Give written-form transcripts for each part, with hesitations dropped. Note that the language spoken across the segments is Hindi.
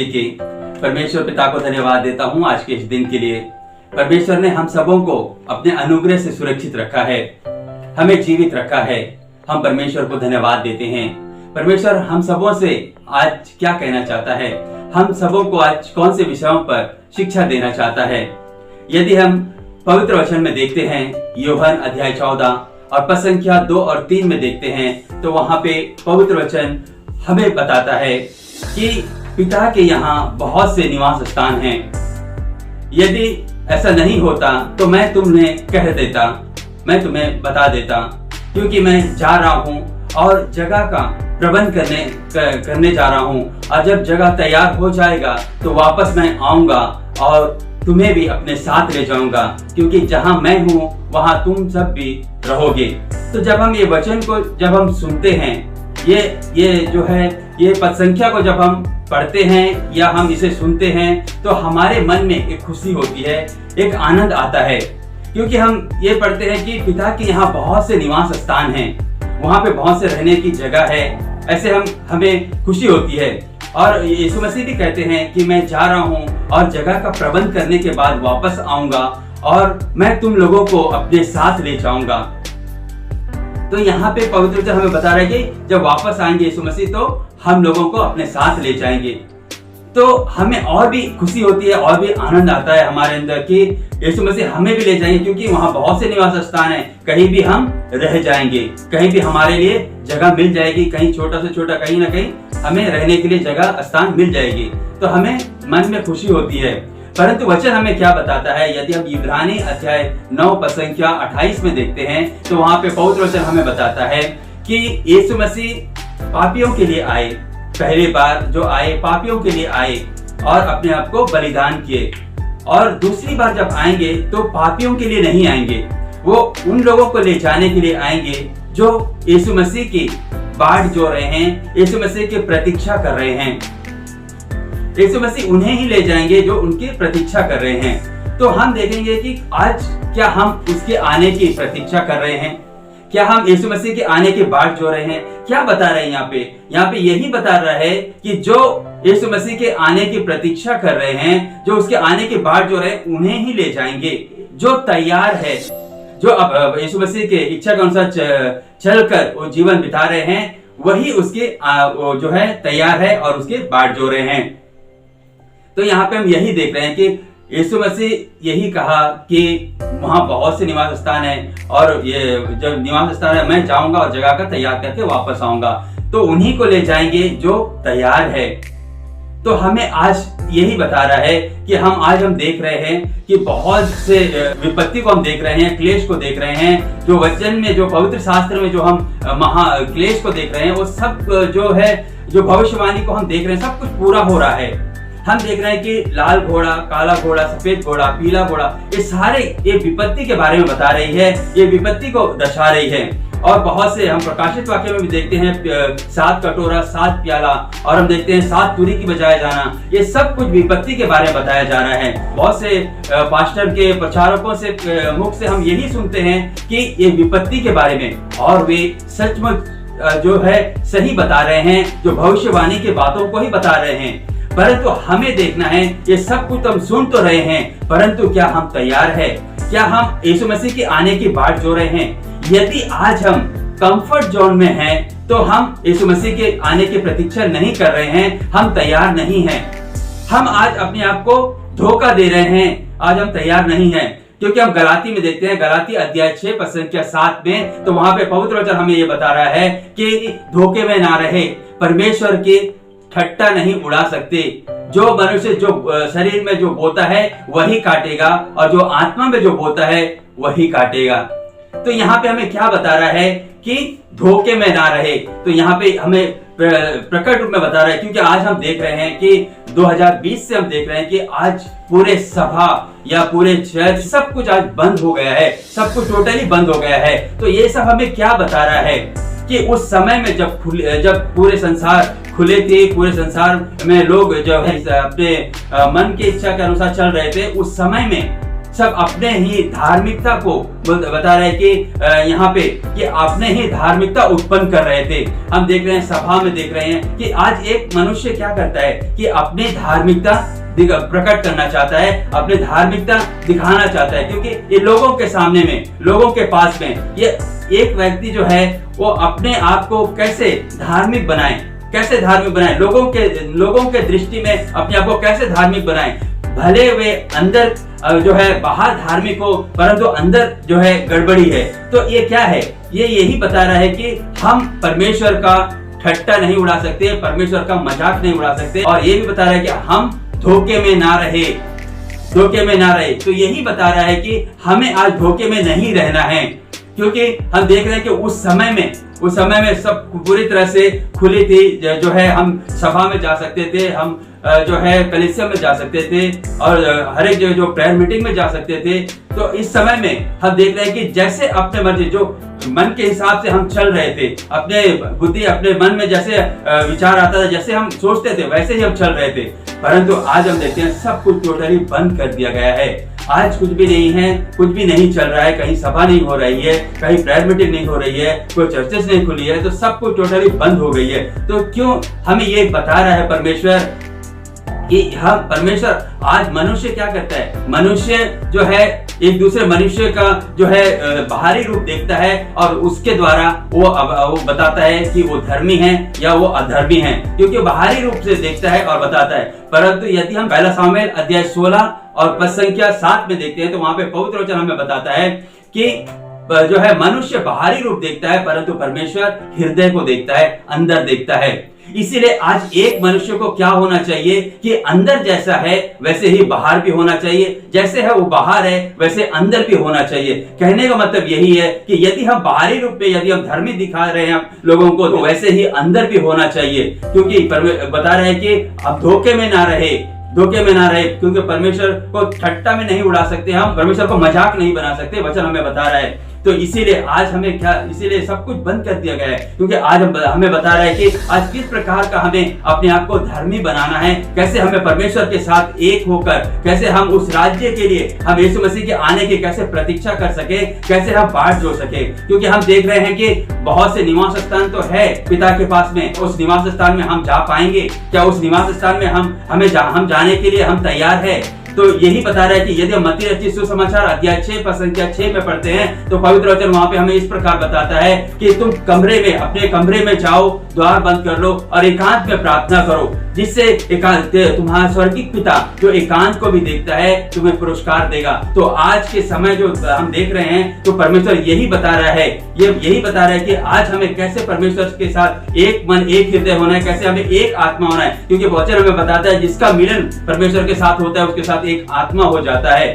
के। परमेश्वर पिता को धन्यवाद देता हूँ आज के इस दिन के लिए। परमेश्वर ने हम सबों को अपने अनुग्रह से सुरक्षित रखा है, हमें जीवित रखा है। हम परमेश्वर को धन्यवाद देते हैं। परमेश्वर हम सबों से आज क्या कहना चाहता है, हम सबों को आज कौन से विषयों पर शिक्षा देना चाहता है। यदि हम पवित्र वचन में देखते हैं, यूहन्ना अध्याय 14 और पद संख्या 2 और 3 में देखते हैं, तो वहां पे पवित्र वचन हमें बताता है कि पिता के यहाँ बहुत से निवास स्थान हैं। यदि ऐसा नहीं होता तो मैं तुम्हें कह देता, मैं तुम्हें बता देता, क्योंकि मैं जा रहा हूँ और जगह का प्रबंध करने जा रहा हूँ। और जब जगह तैयार हो जाएगा तो वापस मैं आऊंगा और तुम्हें भी अपने साथ ले जाऊंगा, क्योंकि जहां मैं हूं वहां तुम सब भी रहोगे। तो जब हम ये वचन को जब हम सुनते हैं, ये जो है ये पद संख्या को जब हम पढ़ते हैं या हम इसे सुनते हैं, तो हमारे मन में एक खुशी होती है, एक आनंद आता है, क्योंकि हम ये पढ़ते हैं कि पिता के यहाँ बहुत से निवास स्थान हैं, वहां पे बहुत से रहने की जगह है। ऐसे हमें खुशी होती है। और यीशु मसीह भी कहते हैं कि मैं जा रहा हूँ और जगह का प्रबंध करने के बाद वापस आऊंगा और मैं तुम लोगों को अपने साथ ले जाऊंगा। तो यहाँ पे पवित्र वचन हमें बता रहा है कि जब वापस आएंगे यीशु मसीह तो हम लोगों को अपने साथ ले जाएंगे। तो हमें और भी खुशी होती है और भी आनंद आता है हमारे अंदर कि यीशु मसीह हमें भी ले जाएंगे, क्योंकि वहां बहुत से निवास स्थान है। कहीं भी हम रह जाएंगे, कहीं भी हमारे लिए जगह मिल जाएगी, कहीं छोटा से छोटा कहीं ना कहीं हमें रहने के लिए जगह स्थान मिल जाएगी। तो हमें मन में खुशी होती है। परंतु वचन हमें क्या बताता है, यदि हम इब्रानी अध्याय 9 पद संख्या 28 में देखते हैं, तो वहां पे पवित्र वचन हमें बताता है कि यीशु मसीह पापियों के लिए आए, पहली बार जो आए पापियों के लिए आए और अपने आप को बलिदान किए। और दूसरी बार जब आएंगे तो पापियों के लिए नहीं आएंगे, वो उन लोगों को ले जाने के लिए आएंगे जो यीशु मसीह की बाट जो रहे हैं, यीशु मसीह की प्रतीक्षा कर रहे हैं। यीशु मसीह उन्हें ही ले जाएंगे जो उनकी प्रतीक्षा कर रहे हैं। तो हम देखेंगे कि आज क्या हम उसके आने की प्रतीक्षा कर रहे हैं, क्या हम यीशु मसीह के आने की बाट जो रहे हैं। क्या बता रहे हैं यहाँ पे यही बता रहा है कि जो यीशु मसीह के आने की प्रतीक्षा कर रहे हैं, जो उसके आने की बाट जो रहे हैं, उन्हें ही ले जाएंगे। जो तैयार है, जो अब यीशु मसीह के इच्छा के अनुसार चलकर वो जीवन बिता रहे हैं, वही उसके जो है तैयार है और उसके बाट जो रहे हैं। तो यहाँ पे हम यही देख रहे हैं कि यीशु मसीह यही कहा कि वहां बहुत से निवास स्थान है और ये जब निवास स्थान है मैं जाऊंगा और जगह का तैयार करके वापस आऊंगा। तो उन्हीं को ले जाएंगे जो तैयार है। तो हमें आज यही बता रहा है कि हम देख रहे हैं कि बहुत से विपत्ति को हम देख रहे हैं, क्लेश को देख रहे हैं। जो वचन में, जो पवित्र शास्त्र में जो हम क्लेश को देख रहे हैं, वो सब जो है, जो भविष्यवाणी को हम देख रहे हैं, सब कुछ पूरा हो रहा है। हम देख रहे हैं कि लाल घोड़ा, काला घोड़ा, सफेद घोड़ा, पीला घोड़ा, ये सारे ये विपत्ति के बारे में बता रही है, ये विपत्ति को दर्शा रही है। और बहुत से हम प्रकाशित वाक्य में भी देखते हैं 7 कटोरा, 7 प्याला, और हम देखते हैं 7 तुरी की बजाय जाना। ये सब कुछ विपत्ति के बारे में बताया जा रहा है। बहुत से पास्टर के प्रचारकों से मुख से हम यही सुनते हैं कि ये विपत्ति के बारे में, और वे सचमुच जो है सही बता रहे हैं, जो भविष्यवाणी की बातों को ही बता रहे हैं। परंतु हमें देखना है, ये सब कुछ हम सुन तो रहे हैं, परंतु क्या हम तैयार हैं? क्या हम यीशु मसीह के आने की बाट जो रहे हैं? यदि आज हम कंफर्ट जोन में हैं, तो हम यीशु मसीह के आने की प्रतीक्षा नहीं कर रहे हैं, हम तैयार नहीं हैं। हम आज अपने आप को धोखा दे रहे हैं, आज हम तैयार नहीं हैं। क्योंकि हम गलाती में देखते हैं, गलाती अध्याय 6 पद संख्या 7 में, तो वहां पे पवित्र वचन हमें ये बता रहा है कि धोखे में ना रहे, परमेश्वर की ठट्टा नहीं उड़ा सकते। जो मनुष्य जो शरीर में जो बोता है वही काटेगा, और जो आत्मा में जो बोता है वही काटेगा। तो यहाँ पे हमें क्या बता रहा है कि धोखे में ना रहे। तो यहाँ पे हमें प्रकट रूप में बता रहा है, क्योंकि आज हम देख रहे हैं कि 2020 से हम देख रहे हैं कि आज पूरे सभा या पूरे चर्च सब कुछ आज बंद हो गया है, सब कुछ टोटली बंद हो गया है। तो ये सब हमें क्या बता रहा है कि उस समय में जब पूरे संसार खुले थे, पूरे संसार में लोग जो है अपने मन की इच्छा के अनुसार चल रहे थे, उस समय में सब अपने ही धार्मिकता को बता रहे कि यहाँ पे कि अपने ही धार्मिकता उत्पन्न कर रहे थे। हम देख रहे हैं, सभा में देख रहे हैं कि आज एक मनुष्य क्या करता है कि अपनी धार्मिकता प्रकट करना चाहता है, अपनी धार्मिकता दिखाना चाहता है, क्योंकि ये लोगों के सामने में, लोगों के पास में ये एक व्यक्ति जो है वो अपने आप को कैसे धार्मिक बनाए, कैसे धार्मिक बनाए, लोगों के दृष्टि में अपने आप को कैसे धार्मिक बनाए। भले वे अंदर जो है बाहर धार्मिक हो, परंतु अंदर जो है गड़बड़ी है। तो ये क्या है, ये यही बता रहा है कि हम परमेश्वर का ठट्टा नहीं उड़ा सकते, परमेश्वर का मजाक नहीं उड़ा सकते, और ये भी बता रहा है कि हम धोखे में ना रहे, धोखे में ना रहे। तो यही बता रहा है कि हमें आज धोखे में नहीं रहना है, क्योंकि हम देख रहे हैं कि उस समय में सब पूरी तरह से खुली थी, जो है हम सभा में जा सकते थे, हम जो है कलीसिया में जा सकते थे, और हर एक जो प्रेयर मीटिंग में जा सकते थे। तो इस समय में हम देख रहे हैं कि जैसे अपने मर्जी, जो मन के हिसाब से हम चल रहे थे, अपने बुद्धि, अपने मन में जैसे विचार आता था, जैसे हम सोचते थे वैसे ही हम चल रहे थे। परंतु आज हम देखते हैं सब कुछ टोटली बंद कर दिया गया है। आज कुछ भी नहीं है, कुछ भी नहीं चल रहा है, कहीं सभा नहीं हो रही है, कहीं प्रेयर मीटिंग नहीं हो रही है, कोई चर्चेस नहीं खुली है, तो सब कुछ टोटली बंद हो गई है। तो क्यों हमें ये बता रहा है परमेश्वर कि हम परमेश्वर आज मनुष्य क्या करता है, मनुष्य जो है एक दूसरे मनुष्य का जो है बाहरी रूप देखता है, और उसके द्वारा वो बताता है कि वो धर्मी है या वो अधर्मी है, क्योंकि बाहरी रूप से देखता है और बताता है। परंतु यदि हम पहला सामुएल अध्याय 16 और पद संख्या 7 में देखते हैं, तो वहां पे पवित्र वचन हमें बताता है कि जो है मनुष्य बाहरी रूप देखता है, परंतु परमेश्वर हृदय को देखता है, अंदर देखता है। इसीलिए आज एक मनुष्य को क्या होना चाहिए कि अंदर जैसा है वैसे ही बाहर भी होना चाहिए, जैसे है वो बाहर है वैसे अंदर भी होना चाहिए। कहने का मतलब यही है कि यदि हम बाहरी रूप में यदि हम धर्मी दिखा रहे हैं लोगों को, तो वैसे ही अंदर भी होना चाहिए, क्योंकि बता रहे हैं कि अब धोखे में ना रहे, क्योंकि परमेश्वर को ठट्टा में नहीं उड़ा सकते, हम परमेश्वर को मजाक नहीं बना सकते, वचन हमें बता रहा है। तो इसीलिए आज हमें इसीलिए सब कुछ बंद कर दिया गया है, क्योंकि आज हमें बता रहा है कि आज किस प्रकार का हमें अपने आप को धर्मी बनाना है, कैसे हमें परमेश्वर के साथ एक होकर, कैसे हम उस राज्य के लिए, हम यीशु मसीह के आने की कैसे प्रतीक्षा कर सके, कैसे हम बाट जोड़ सके। क्योंकि हम देख रहे हैं कि बहुत से निवास स्थान तो है पिता के पास में, उस निवास स्थान में हम जा पाएंगे क्या? उस निवास स्थान में हम जाने के लिए हम तैयार है? तो यही बता रहा है कि यदि हम मत्ती रचित सुसमाचार अध्याय 6 पद संख्या 6 में पढ़ते हैं, तो पवित्र वचन वहां पे हमें इस प्रकार बताता है कि तुम अपने कमरे में जाओ, द्वार बंद कर लो और एकांत में प्रार्थना करो, जिससे तुम्हारा स्वर्गीय पिता जो एकांत को भी देखता है तुम्हें पुरस्कार देगा। तो आज के समय जो हम देख रहे हैं, तो परमेश्वर यही बता रहा है कि आज हमें कैसे परमेश्वर के साथ एक मन एक हृदय होना है, कैसे हमें एक आत्मा होना है, क्योंकि वचन हमें बताता है जिसका मिलन परमेश्वर के साथ होता है उसके साथ एक आत्मा हो जाता है।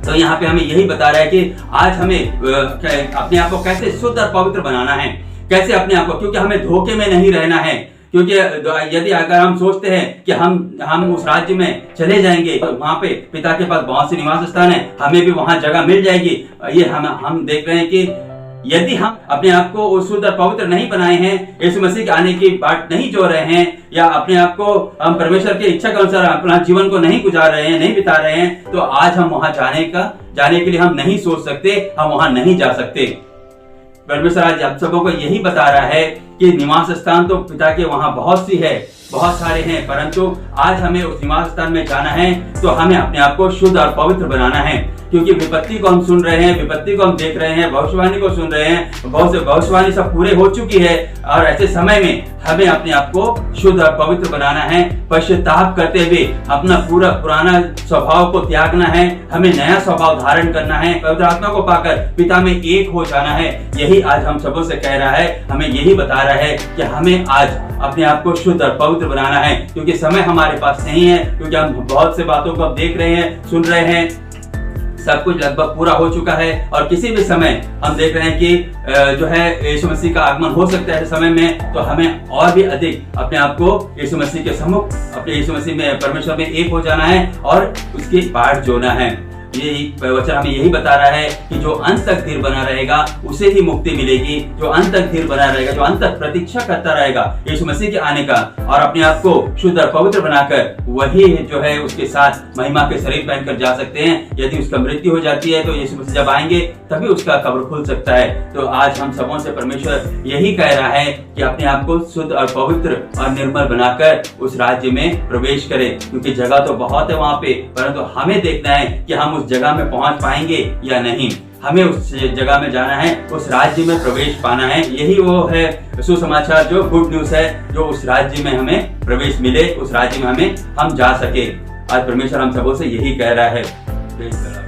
तो यहाँ पे हमें यही बता रहा है कि आज हमें अपने आप को कैसे शुद्ध और पवित्र बनाना है, कैसे अपने आप को, क्योंकि हमें धोखे में नहीं रहना है। क्योंकि यदि अगर हम सोचते हैं कि हम उस राज्य में चले जाएंगे, वहां पे पिता के पास बहुत से निवास स्थान है, हमें भी वहां जगह मिल जाएगी, ये हम देख रहे हैं कि यदि हम अपने आप को शुद्ध और पवित्र नहीं बनाए हैं, यीशु मसीह के आने की बाट नहीं जोड़ रहे हैं, या अपने आप को हम परमेश्वर की इच्छा के अनुसार अपना जीवन को नहीं गुजार रहे हैं, नहीं बिता रहे हैं, तो आज हम वहां जाने के लिए हम नहीं सोच सकते, हम वहां नहीं जा सकते। परमेश्वर आज आप सबों को यही बता रहा है कि निवास स्थान तो पिता के वहां बहुत सारे हैं, परंतु आज हमें उस निवास स्थान में जाना है, तो हमें अपने आप को शुद्ध और पवित्र बनाना है। क्योंकि विपत्ति को हम सुन रहे हैं, विपत्ति को हम देख रहे हैं, भविष्यवाणी को सुन रहे हैं, बहुत से भविष्यवाणी सब पूरे हो चुकी है, और ऐसे समय में हमें अपने आप को शुद्ध और पवित्र बनाना है, पश्चाताप करते हुए अपना पूरा पुराना स्वभाव को त्यागना है, हमें नया स्वभाव धारण करना है, पवित्र आत्मा को पाकर पिता में एक हो जाना है। यही आज हम सबों से कह रहा है, हमें यही बता रहा है कि हमें आज अपने आप को शुद्ध और पवित्र बनाना है, क्योंकि समय हमारे पास नहीं है, क्योंकि हम बहुत से बातों को देख रहे हैं, सुन रहे हैं, सब कुछ लगभग पूरा हो चुका है, और किसी भी समय हम देख रहे हैं कि जो है यीशु मसीह का आगमन हो सकता है समय में, तो हमें और भी अधिक अपने आप को यीशु मसीह के सम्मुख, अपने यीशु मसीह में परमेश्वर में एक हो जाना है और उसकी बाट जोड़ना है। यही वचन हमें यही बता रहा है कि जो अंत तक धीर बना रहेगा उसे ही मुक्ति मिलेगी। जो अंत तक धीर बना रहेगा, जो अंत तक प्रतीक्षा करता रहेगा यीशु मसीह के आने का और अपने आप को शुद्ध और पवित्र बनाकर, वही जो है उसके साथ महिमा के शरीर पहनकर जा सकते हैं। यदि उसका मृत्यु हो जाती है तो यीशु मसीह जब आएंगे तभी उसका कब्र खुल सकता है। तो आज हम सबों से परमेश्वर यही कह रहा है कि अपने आप को शुद्ध और पवित्र और निर्मल बनाकर उस राज्य में प्रवेश करें, क्योंकि जगह तो बहुत है वहां पे, परंतु हमें देखना है कि हम उस जगह में पहुंच पाएंगे या नहीं। हमें उस जगह में जाना है, उस राज्य में प्रवेश पाना है। यही वो है सुसमाचार, जो गुड न्यूज है, जो उस राज्य में हमें प्रवेश मिले, उस राज्य में हम जा सके। आज परमेश्वर हम सबों से यही कह रहा है।